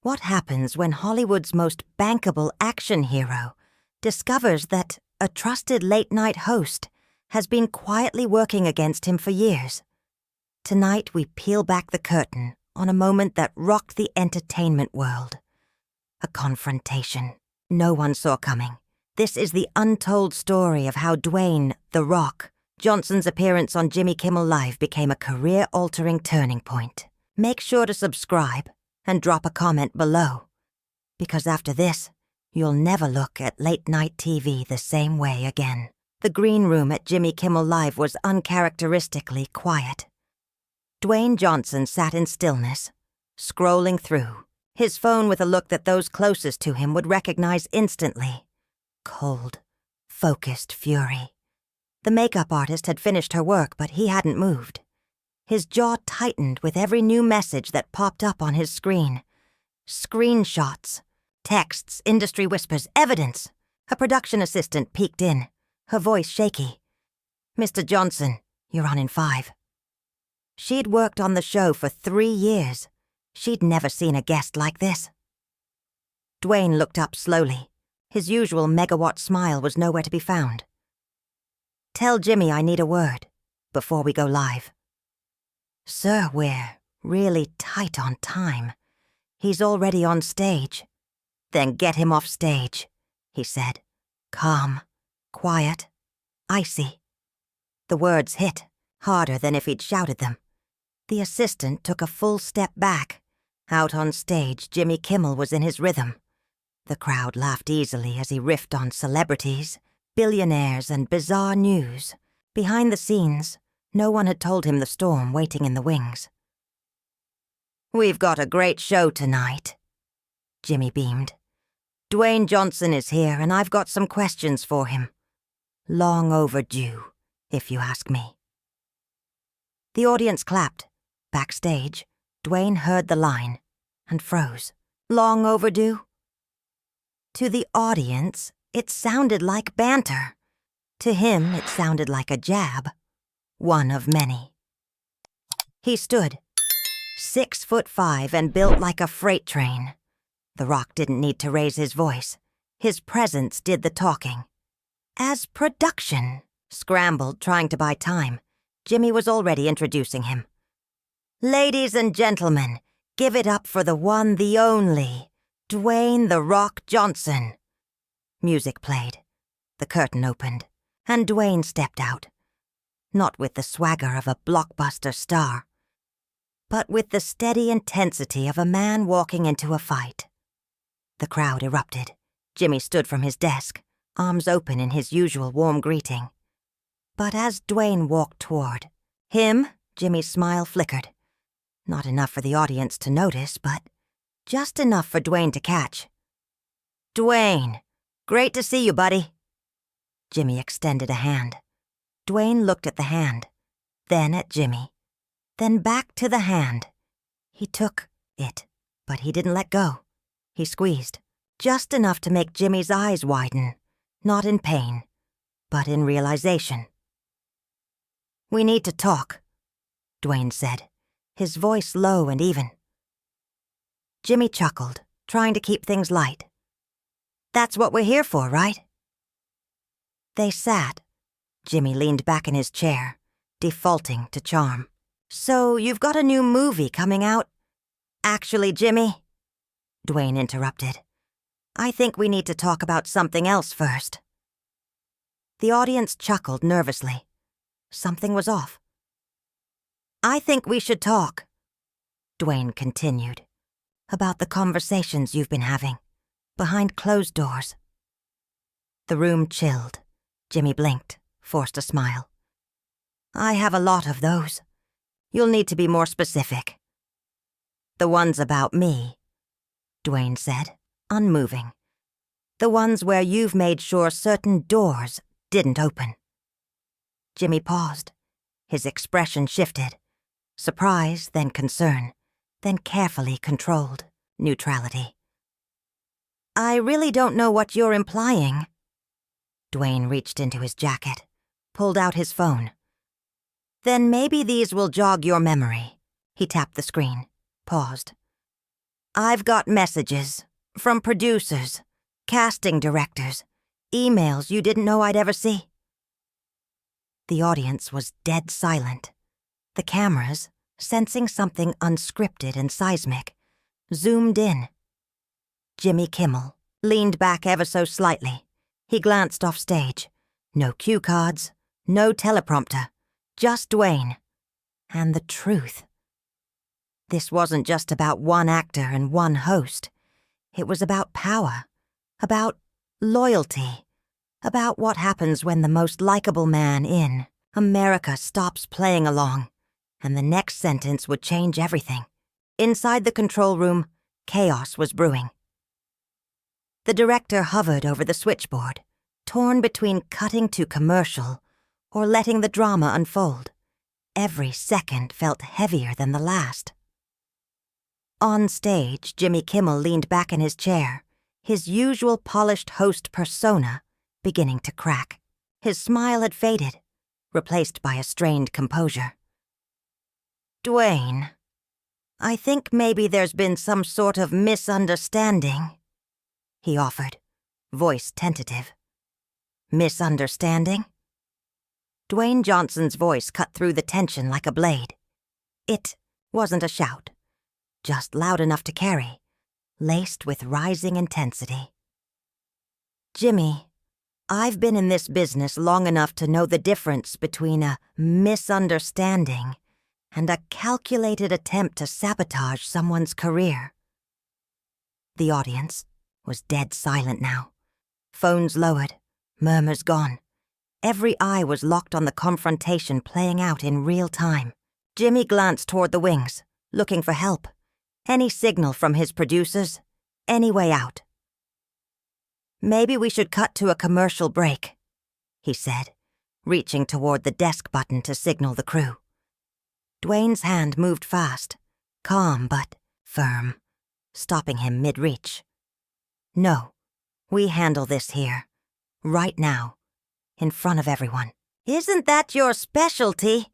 What happens when Hollywood's most bankable action hero discovers that a trusted late-night host has been quietly working against him for years? Tonight we peel back the curtain on a moment that rocked the entertainment world. A confrontation no one saw coming. This is the untold story of how Dwayne, "The Rock," Johnson's appearance on Jimmy Kimmel Live became a career-altering turning point. Make sure to subscribe and drop a comment below, because after this, you'll never look at late-night TV the same way again. The green room at Jimmy Kimmel Live was uncharacteristically quiet. Dwayne Johnson sat in stillness, scrolling through, his phone with a look that those closest to him would recognize instantly. Cold, focused fury. The makeup artist had finished her work, but he hadn't moved. His jaw tightened with every new message that popped up on his screen. Screenshots, texts, industry whispers, evidence. A production assistant peeked in, her voice shaky. "Mr. Johnson, you're on in 5. She'd worked on the show for 3 years. She'd never seen a guest like this. Dwayne looked up slowly. His usual megawatt smile was nowhere to be found. "Tell Jimmy I need a word before we go live." "Sir, we're really tight on time. He's already on stage." "Then get him off stage," he said. Calm, quiet, icy. The words hit, harder than if he'd shouted them. The assistant took a full step back. Out on stage, Jimmy Kimmel was in his rhythm. The crowd laughed easily as he riffed on celebrities, billionaires, and bizarre news. Behind the scenes, no one had told him the storm waiting in the wings. "We've got a great show tonight," Jimmy beamed. "Dwayne Johnson is here, and I've got some questions for him. Long overdue, if you ask me." The audience clapped. Backstage, Dwayne heard the line and froze. Long overdue? To the audience, it sounded like banter. To him, it sounded like a jab. One of many. He stood, 6'5" and built like a freight train. The Rock didn't need to raise his voice. His presence did the talking. As production scrambled trying to buy time, Jimmy was already introducing him. "Ladies and gentlemen, give it up for the one, the only, Dwayne 'The Rock' Johnson." Music played. The curtain opened, and Dwayne stepped out. Not with the swagger of a blockbuster star, but with the steady intensity of a man walking into a fight. The crowd erupted. Jimmy stood from his desk, arms open in his usual warm greeting. But as Dwayne walked toward him, Jimmy's smile flickered. Not enough for the audience to notice, but just enough for Dwayne to catch. "Dwayne, great to see you, buddy." Jimmy extended a hand. Dwayne looked at the hand, then at Jimmy, then back to the hand. He took it, but he didn't let go. He squeezed, just enough to make Jimmy's eyes widen, not in pain, but in realization. "We need to talk," Dwayne said, his voice low and even. Jimmy chuckled, trying to keep things light. "That's what we're here for, right?" They sat. Jimmy leaned back in his chair, defaulting to charm. "So you've got a new movie coming out?" "Actually, Jimmy," Dwayne interrupted, "I think we need to talk about something else first." The audience chuckled nervously. Something was off. "I think we should talk," Dwayne continued, "about the conversations you've been having, behind closed doors." The room chilled. Jimmy blinked, forced a smile. "I have a lot of those. You'll need to be more specific." "The ones about me," Dwayne said, unmoving. "The ones where you've made sure certain doors didn't open." Jimmy paused. His expression shifted. Surprise, then concern, then carefully controlled neutrality. "I really don't know what you're implying." Dwayne reached into his jacket, pulled out his phone. "Then maybe these will jog your memory." He tapped the screen, paused. I've got messages from producers, casting directors, emails you didn't know I'd ever see." The audience was dead silent. The cameras, sensing something unscripted and seismic, zoomed in. Jimmy Kimmel leaned back ever so slightly. He glanced off stage. No cue cards, no teleprompter, just Dwayne. And the truth. This wasn't just about one actor and one host. It was about power, about loyalty, about what happens when the most likable man in America stops playing along, and the next sentence would change everything. Inside the control room, chaos was brewing. The director hovered over the switchboard, torn between cutting to commercial or letting the drama unfold. Every second felt heavier than the last. On stage, Jimmy Kimmel leaned back in his chair, his usual polished host persona beginning to crack. His smile had faded, replaced by a strained composure. "Dwayne, I think maybe there's been some sort of misunderstanding," he offered, voice tentative. "Misunderstanding?" Dwayne Johnson's voice cut through the tension like a blade. It wasn't a shout, just loud enough to carry, laced with rising intensity. "Jimmy, I've been in this business long enough to know the difference between a misunderstanding and a calculated attempt to sabotage someone's career." The audience was dead silent now. Phones lowered, murmurs gone. Every eye was locked on the confrontation playing out in real time. Jimmy glanced toward the wings, looking for help. Any signal from his producers, any way out. "Maybe we should cut to a commercial break," he said, reaching toward the desk button to signal the crew. Dwayne's hand moved fast, calm but firm, stopping him mid-reach. "No, we handle this here, right now, in front of everyone." "Isn't that your specialty?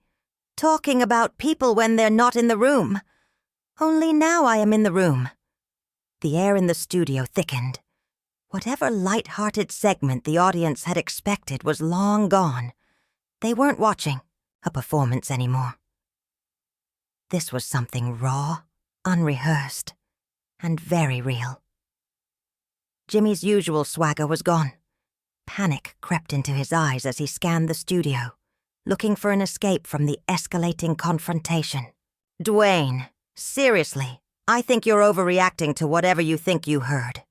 Talking about people when they're not in the room. Only now I am in the room." The air in the studio thickened. Whatever light-hearted segment the audience had expected was long gone. They weren't watching a performance anymore. This was something raw, unrehearsed, and very real. Jimmy's usual swagger was gone. Panic crept into his eyes as he scanned the studio, looking for an escape from the escalating confrontation. "Dwayne, seriously, I think you're overreacting to whatever you think you heard,"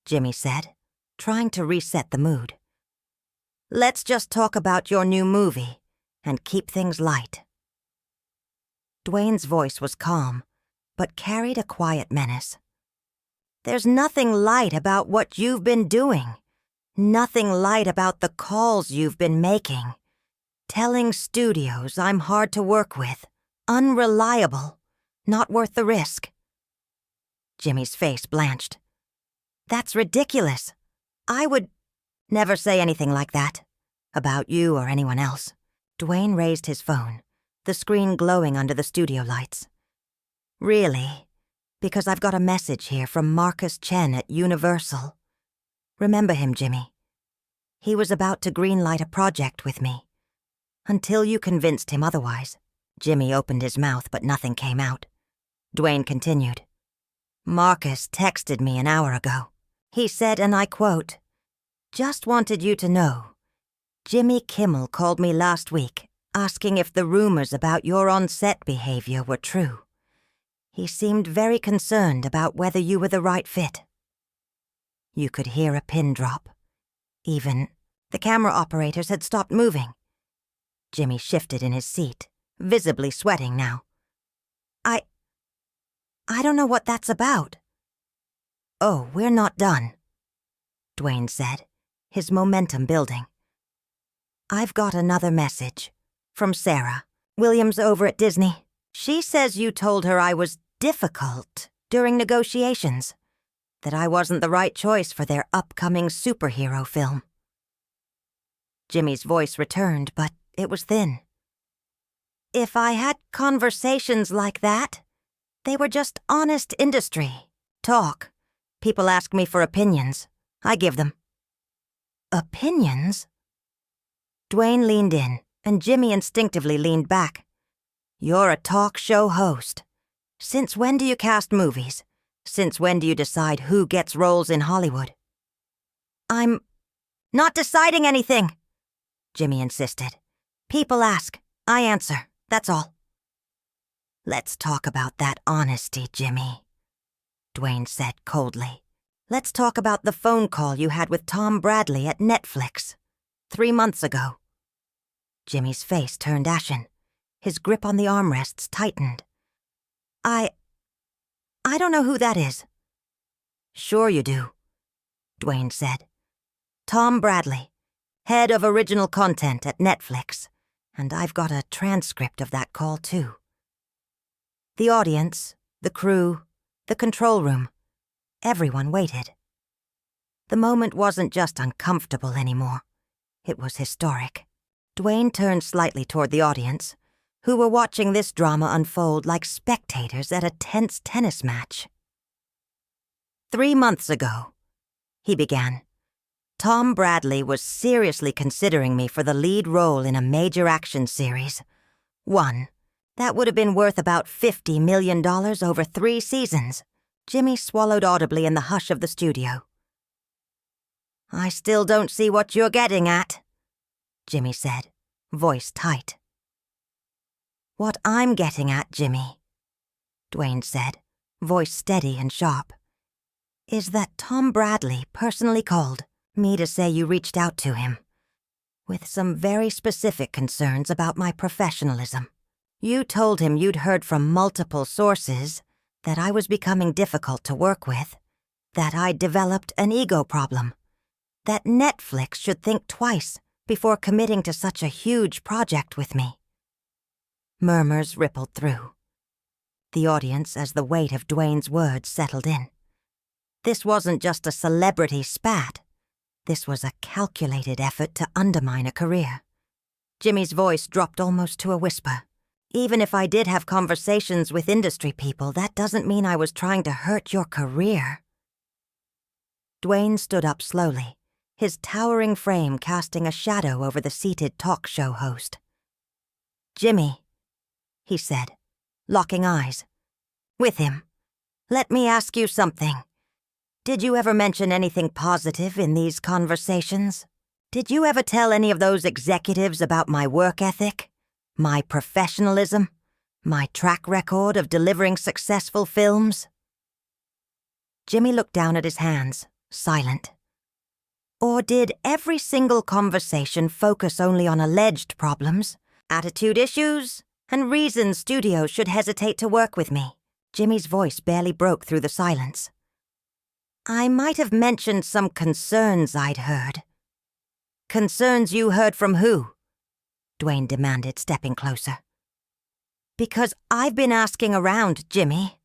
Jimmy said, trying to reset the mood. "Let's just talk about your new movie and keep things light." Dwayne's voice was calm, but carried a quiet menace. "There's nothing light about what you've been doing. Nothing light about the calls you've been making. Telling studios I'm hard to work with, unreliable, not worth the risk." Jimmy's face blanched. "That's ridiculous. I would never say anything like that, about you or anyone else." Dwayne raised his phone, the screen glowing under the studio lights. "Really? Because I've got a message here from Marcus Chen at Universal. Remember him, Jimmy? He was about to greenlight a project with me. Until you convinced him otherwise." Jimmy opened his mouth, but nothing came out. Dwayne continued. "Marcus texted me an hour ago. He said, and I quote, 'Just wanted you to know, Jimmy Kimmel called me last week asking if the rumors about your on-set behavior were true. He seemed very concerned about whether you were the right fit.'" You could hear a pin drop. Even the camera operators had stopped moving. Jimmy shifted in his seat, visibly sweating now. I don't know what that's about." "Oh, we're not done," Dwayne said, his momentum building. "I've got another message from Sarah, Williams over at Disney. She says you told her I was difficult during negotiations, that I wasn't the right choice for their upcoming superhero film." Jimmy's voice returned, but it was thin. "If I had conversations like that, They were just honest industry. Talk. People ask me for opinions. I give them. Opinions? Dwayne leaned in, and Jimmy instinctively leaned back. You're a talk show host. Since when do you cast movies? Since when do you decide who gets roles in Hollywood? I'm not deciding anything, Jimmy insisted. People ask. I answer. That's all. Let's talk about that honesty, Jimmy, Dwayne said coldly. Let's talk about the phone call you had with Tom Bradley at Netflix 3 months ago. Jimmy's face turned ashen. His grip on the armrests tightened. I don't know who that is. Sure you do, Dwayne said. Tom Bradley, head of original content at Netflix, and I've got a transcript of that call too. The audience, the crew, the control room, everyone waited. The moment wasn't just uncomfortable anymore. It was historic. Dwayne turned slightly toward the audience, who were watching this drama unfold like spectators at a tense tennis match. 3 months ago, he began, Tom Bradley was seriously considering me for the lead role in a major action series. One that would have been worth about $50 million over 3 seasons. Jimmy swallowed audibly in the hush of the studio. I still don't see what you're getting at, Jimmy said, voice tight. What I'm getting at, Jimmy, Dwayne said, voice steady and sharp, is that Tom Bradley personally called me to say you reached out to him with some very specific concerns about my professionalism. You told him you'd heard from multiple sources that I was becoming difficult to work with, that I'd developed an ego problem, that Netflix should think twice before committing to such a huge project with me. Murmurs rippled through the audience as the weight of Dwayne's words settled in. This wasn't just a celebrity spat. This was a calculated effort to undermine a career. Jimmy's voice dropped almost to a whisper. Even if I did have conversations with industry people, that doesn't mean I was trying to hurt your career. Dwayne stood up slowly, his towering frame casting a shadow over the seated talk show host. Jimmy, he said, locking eyes. With him. Let me ask you something. Did you ever mention anything positive in these conversations? Did you ever tell any of those executives about my work ethic, my professionalism, my track record of delivering successful films? Jimmy looked down at his hands, silent. Or did every single conversation focus only on alleged problems, attitude issues, and reasons studios should hesitate to work with me? Jimmy's voice barely broke through the silence. I might have mentioned some concerns I'd heard. Concerns you heard from who? Dwayne demanded, stepping closer. Because I've been asking around, Jimmy,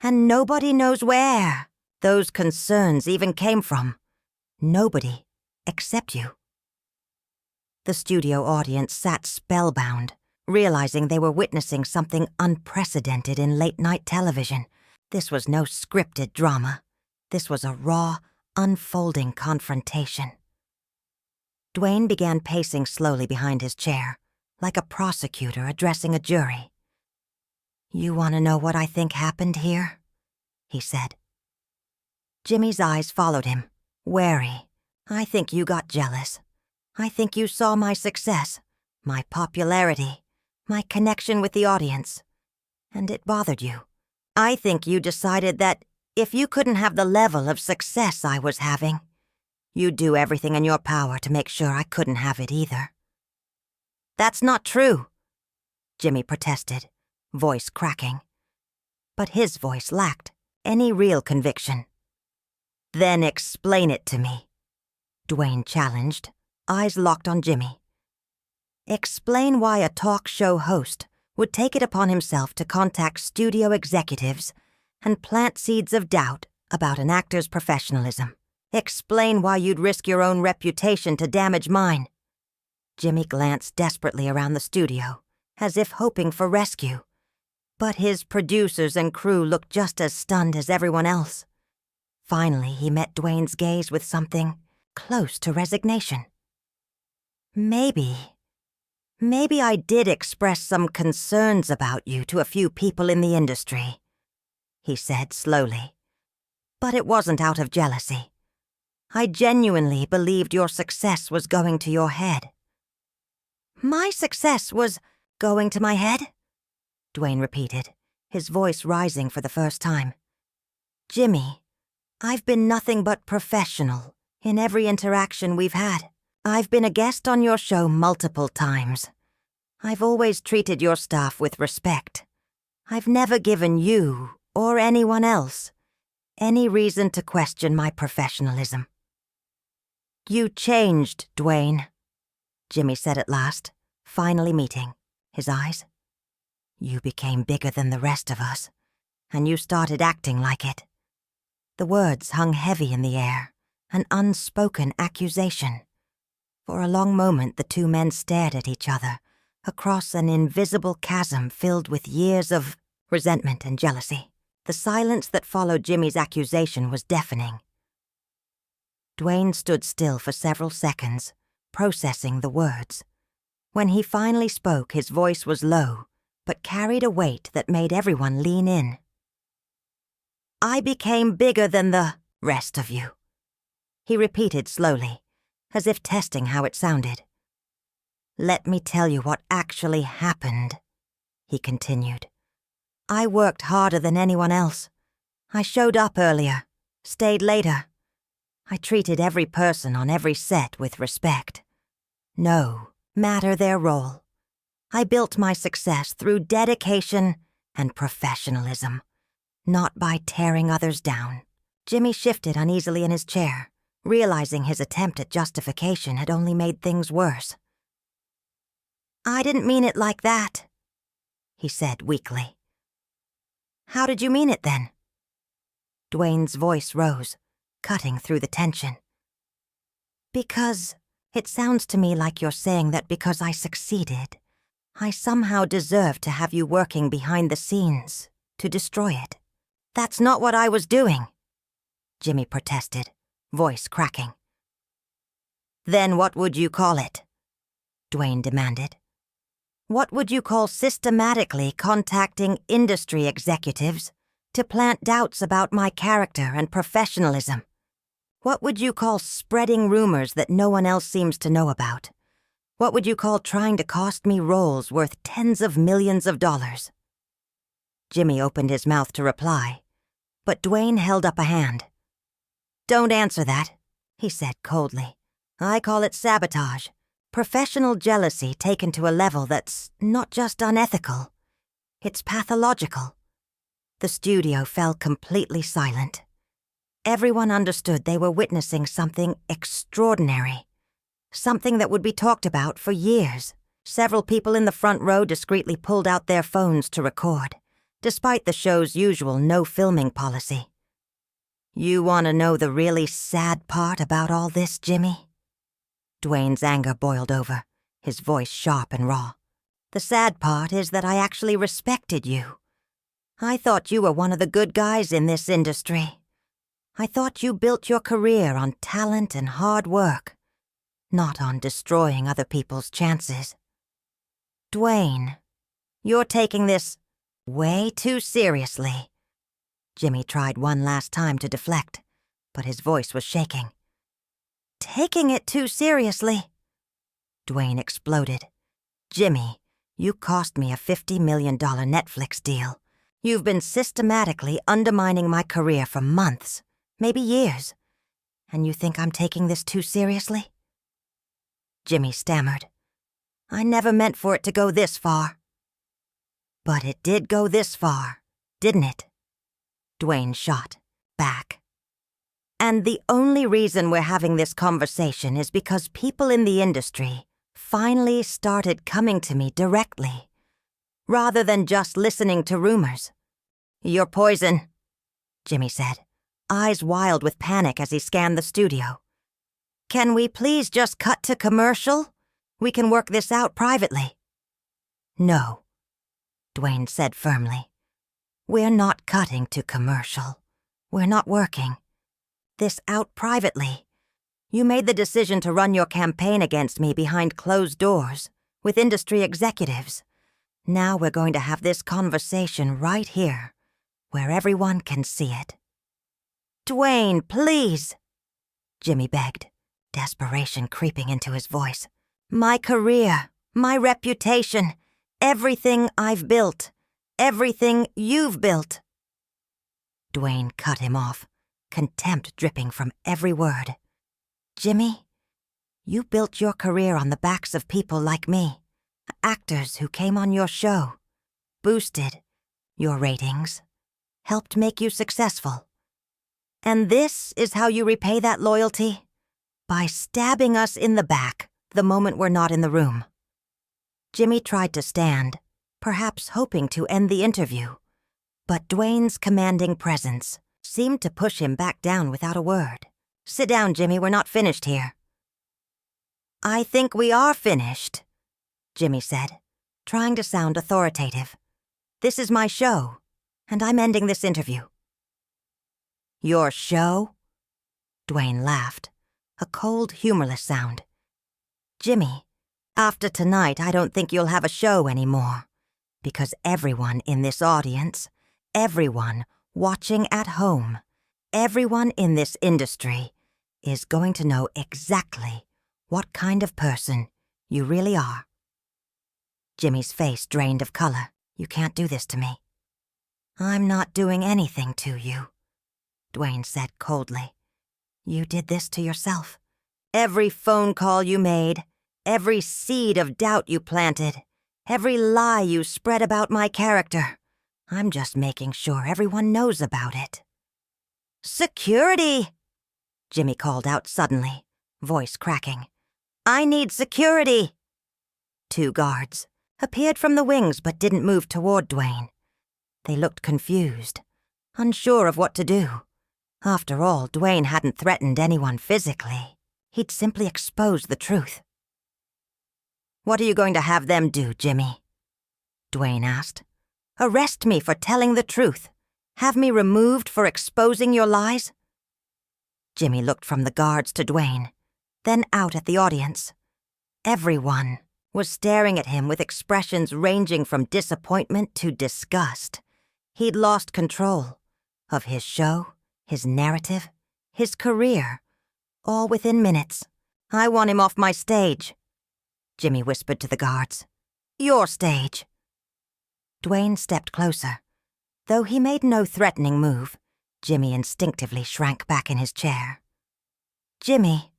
and nobody knows where those concerns even came from. Nobody except you. The studio audience sat spellbound, realizing they were witnessing something unprecedented in late-night television. This was no scripted drama. This was a raw, unfolding confrontation. Dwayne began pacing slowly behind his chair, like a prosecutor addressing a jury. You want to know what I think happened here? He said. Jimmy's eyes followed him, wary. I think you got jealous. I think you saw my success, my popularity, my connection with the audience, and it bothered you. I think you decided that if you couldn't have the level of success I was having, you'd do everything in your power to make sure I couldn't have it either. That's not true, Jimmy protested, voice cracking. But his voice lacked any real conviction. Then explain it to me, Dwayne challenged, eyes locked on Jimmy. Explain why a talk show host would take it upon himself to contact studio executives and plant seeds of doubt about an actor's professionalism. Explain why you'd risk your own reputation to damage mine. Jimmy glanced desperately around the studio, as if hoping for rescue. But his producers and crew looked just as stunned as everyone else. Finally, he met Dwayne's gaze with something close to resignation. Maybe I did express some concerns about you to a few people in the industry, he said slowly. But it wasn't out of jealousy. I genuinely believed your success was going to your head. My success was going to my head? Dwayne repeated, his voice rising for the first time. Jimmy, I've been nothing but professional in every interaction we've had. I've been a guest on your show multiple times. I've always treated your staff with respect. I've never given you, or anyone else, any reason to question my professionalism. You changed, Dwayne, Jimmy said at last, finally meeting his eyes. You became bigger than the rest of us, and you started acting like it. The words hung heavy in the air, an unspoken accusation. For a long moment the two men stared at each other, across an invisible chasm filled with years of resentment and jealousy. The silence that followed Jimmy's accusation was deafening. Dwayne stood still for several seconds, processing the words. When he finally spoke, his voice was low, but carried a weight that made everyone lean in. I became bigger than the rest of you, he repeated slowly, as if testing how it sounded. Let me tell you what actually happened, he continued. I worked harder than anyone else. I showed up earlier, stayed later. I treated every person on every set with respect. No matter their role. I built my success through dedication and professionalism, not by tearing others down. Jimmy shifted uneasily in his chair, realizing his attempt at justification had only made things worse. I didn't mean it like that, he said weakly. How did you mean it then? Dwayne's voice rose, cutting through the tension. Because it sounds to me like you're saying that because I succeeded, I somehow deserve to have you working behind the scenes to destroy it. That's not what I was doing, Jimmy protested, voice cracking. Then what would you call it? Dwayne demanded. What would you call systematically contacting industry executives to plant doubts about my character and professionalism? What would you call spreading rumors that no one else seems to know about? What would you call trying to cost me roles worth tens of millions of dollars? Jimmy opened his mouth to reply, but Dwayne held up a hand. Don't answer that, he said coldly. I call it sabotage. Professional jealousy taken to a level that's not just unethical, it's pathological. The studio fell completely silent. Everyone understood they were witnessing something extraordinary, something that would be talked about for years. Several people in the front row discreetly pulled out their phones to record, despite the show's usual no filming policy. You want to know the really sad part about all this, Jimmy? Dwayne's anger boiled over, his voice sharp and raw. The sad part is that I actually respected you. I thought you were one of the good guys in this industry. I thought you built your career on talent and hard work, not on destroying other people's chances. Dwayne, you're taking this way too seriously. Jimmy tried one last time to deflect, but his voice was shaking. Taking it too seriously? Dwayne exploded. Jimmy, you cost me a $50 million Netflix deal. You've been systematically undermining my career for months, maybe years. And you think I'm taking this too seriously? Jimmy stammered. I never meant for it to go this far. But it did go this far, didn't it? Dwayne shot back. And the only reason we're having this conversation is because people in the industry finally started coming to me directly, rather than just listening to rumors. You're poison, Jimmy said, eyes wild with panic as he scanned the studio. Can we please just cut to commercial? We can work this out privately. No, Dwayne said firmly. We're not cutting to commercial. We're not working. This out privately. You made the decision to run your campaign against me behind closed doors, with industry executives. Now we're going to have this conversation right here, where everyone can see it. Dwayne, please, Jimmy begged, desperation creeping into his voice. My career, my reputation, everything I've built, everything you've built. Dwayne cut him off, contempt dripping from every word. Jimmy, you built your career on the backs of people like me, actors who came on your show, boosted your ratings, helped make you successful. And this is how you repay that loyalty? By stabbing us in the back the moment we're not in the room. Jimmy tried to stand, perhaps hoping to end the interview, but Dwayne's commanding presence seemed to push him back down without a word. Sit down, Jimmy, we're not finished here. I think we are finished, Jimmy said, trying to sound authoritative. This is my show, and I'm ending this interview. Your show? Dwayne laughed, a cold, humorless sound. Jimmy, after tonight, I don't think you'll have a show anymore, because everyone in this audience, everyone watching at home, everyone in this industry is going to know exactly what kind of person you really are. Jimmy's face drained of color. You can't do this to me. I'm not doing anything to you, Dwayne said coldly. You did this to yourself. Every phone call you made, every seed of doubt you planted, every lie you spread about my character. I'm just making sure everyone knows about it. Security! Jimmy called out suddenly, voice cracking. I need security! 2 guards appeared from the wings but didn't move toward Dwayne. They looked confused, unsure of what to do. After all, Dwayne hadn't threatened anyone physically. He'd simply exposed the truth. What are you going to have them do, Jimmy? Dwayne asked. Arrest me for telling the truth? Have me removed for exposing your lies? Jimmy looked from the guards to Dwayne, then out at the audience. Everyone was staring at him with expressions ranging from disappointment to disgust. He'd lost control of his show, his narrative, his career, all within minutes. I want him off my stage, Jimmy whispered to the guards. Your stage. Dwayne stepped closer. Though he made no threatening move, Jimmy instinctively shrank back in his chair. Jimmy,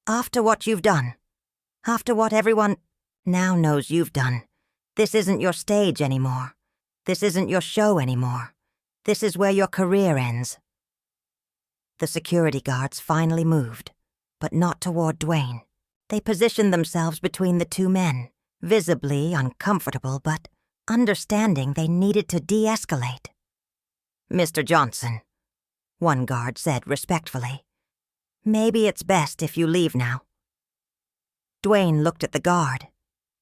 after what you've done, after what everyone now knows you've done, this isn't your stage anymore. This isn't your show anymore. This is where your career ends. The security guards finally moved, but not toward Dwayne. They positioned themselves between the 2 men, visibly uncomfortable but understanding they needed to de-escalate. Mr. Johnson, one guard said respectfully, maybe it's best if you leave now. Dwayne looked at the guard,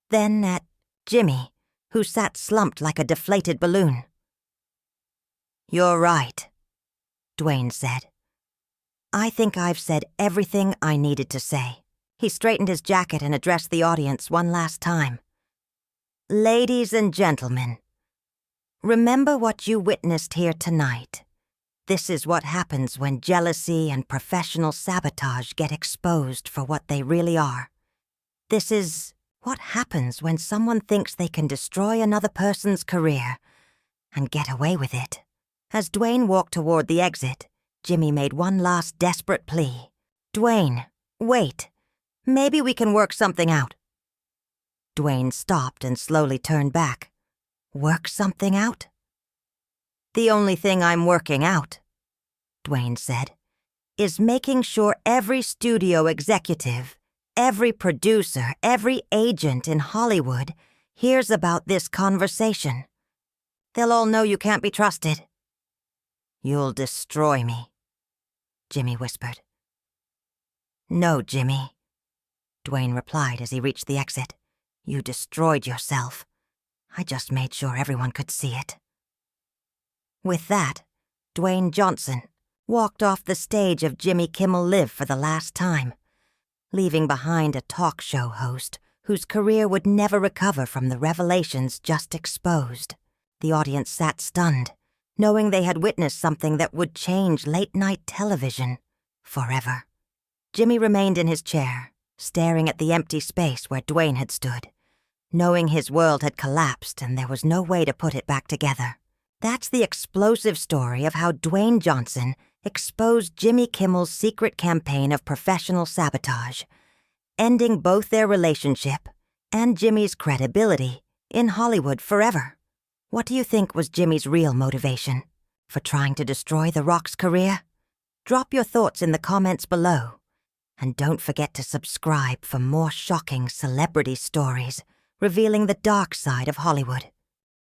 then at Jimmy, who sat slumped like a deflated balloon. You're right, Dwayne said. I think I've said everything I needed to say. He straightened his jacket and addressed the audience one last time. Ladies and gentlemen, remember what you witnessed here tonight. This is what happens when jealousy and professional sabotage get exposed for what they really are. This is what happens when someone thinks they can destroy another person's career and get away with it. As Dwayne walked toward the exit, Jimmy made one last desperate plea. Dwayne, wait. Maybe we can work something out. Dwayne stopped and slowly turned back. Work something out? The only thing I'm working out, Dwayne said, is making sure every studio executive, every producer, every agent in Hollywood hears about this conversation. They'll all know you can't be trusted. You'll destroy me, Jimmy whispered. No, Jimmy, Dwayne replied as he reached the exit. You destroyed yourself. I just made sure everyone could see it. With that, Dwayne Johnson walked off the stage of Jimmy Kimmel Live for the last time, leaving behind a talk show host whose career would never recover from the revelations just exposed. The audience sat stunned, knowing they had witnessed something that would change late-night television forever. Jimmy remained in his chair, staring at the empty space where Dwayne had stood, knowing his world had collapsed and there was no way to put it back together. That's the explosive story of how Dwayne Johnson exposed Jimmy Kimmel's secret campaign of professional sabotage, ending both their relationship and Jimmy's credibility in Hollywood forever. What do you think was Jimmy's real motivation for trying to destroy The Rock's career? Drop your thoughts in the comments below. And don't forget to subscribe for more shocking celebrity stories revealing the dark side of Hollywood.